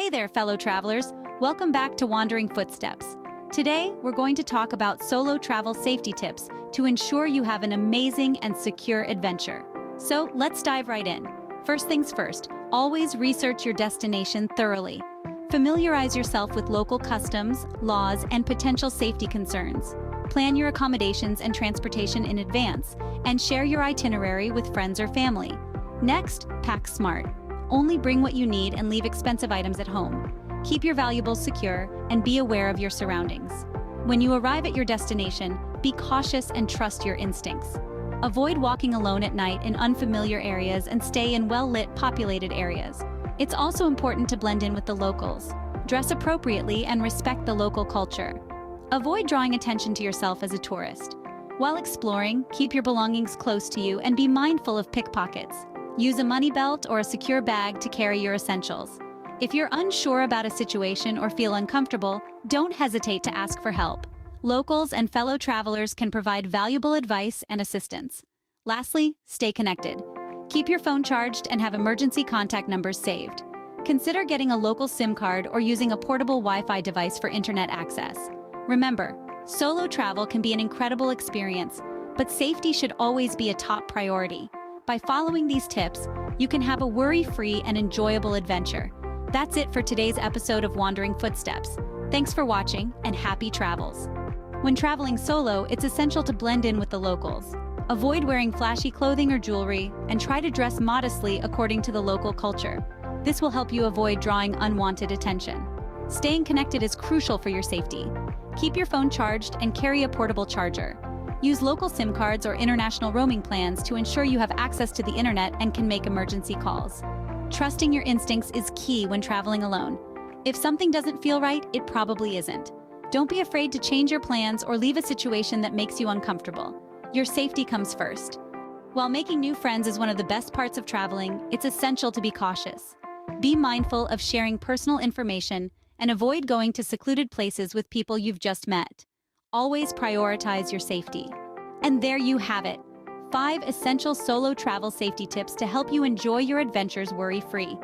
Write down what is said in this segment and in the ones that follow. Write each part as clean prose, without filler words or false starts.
Hey there, fellow travelers. Welcome back to Wandering Footsteps. Today, we're going to talk about solo travel safety tips to ensure you have an amazing and secure adventure. So let's dive right in. First things first, always research your destination thoroughly. Familiarize yourself with local customs, laws, and potential safety concerns. Plan your accommodations and transportation in advance, and share your itinerary with friends or family. Next, pack smart. Only bring what you need and leave expensive items at home. Keep your valuables secure and be aware of your surroundings. When you arrive at your destination, be cautious and trust your instincts. Avoid walking alone at night in unfamiliar areas and stay in well-lit, populated areas. It's also important to blend in with the locals. Dress appropriately and respect the local culture. Avoid drawing attention to yourself as a tourist. While exploring, keep your belongings close to you and be mindful of pickpockets. Use a money belt or a secure bag to carry your essentials. If you're unsure about a situation or feel uncomfortable, don't hesitate to ask for help. Locals and fellow travelers can provide valuable advice and assistance. Lastly, stay connected. Keep your phone charged and have emergency contact numbers saved. Consider getting a local SIM card or using a portable Wi-Fi device for internet access. Remember, solo travel can be an incredible experience, but safety should always be a top priority. By following these tips, you can have a worry-free and enjoyable adventure. That's it for today's episode of Wandering Footsteps. Thanks for watching and happy travels. When traveling solo, it's essential to blend in with the locals. Avoid wearing flashy clothing or jewelry and try to dress modestly according to the local culture. This will help you avoid drawing unwanted attention. Staying connected is crucial for your safety. Keep your phone charged and carry a portable charger. Use local SIM cards or international roaming plans to ensure you have access to the internet and can make emergency calls. Trusting your instincts is key when traveling alone. If something doesn't feel right, it probably isn't. Don't be afraid to change your plans or leave a situation that makes you uncomfortable. Your safety comes first. While making new friends is one of the best parts of traveling, it's essential to be cautious. Be mindful of sharing personal information and avoid going to secluded places with people you've just met. Always prioritize your safety. And there you have it. 5 essential solo travel safety tips to help you enjoy your adventures worry-free.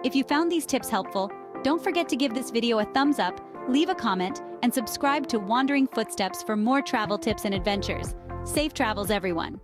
If you found these tips helpful, don't forget to give this video a thumbs up, leave a comment, and subscribe to Wandering Footsteps for more travel tips and adventures. Safe travels, everyone!